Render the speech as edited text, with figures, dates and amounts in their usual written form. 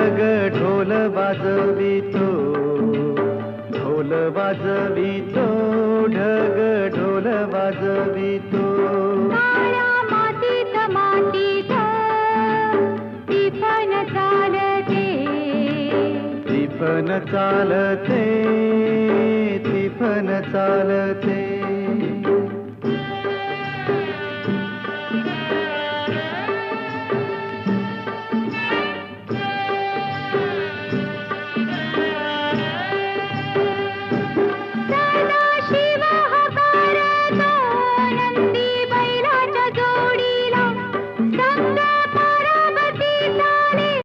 ढग ढोल वाजवितो, ढोल वाजवितो, ढग ढोल वाजवितो. काळ्या मातीत मातीत टिपण चालते, टिपण चालते, टिपण चालते.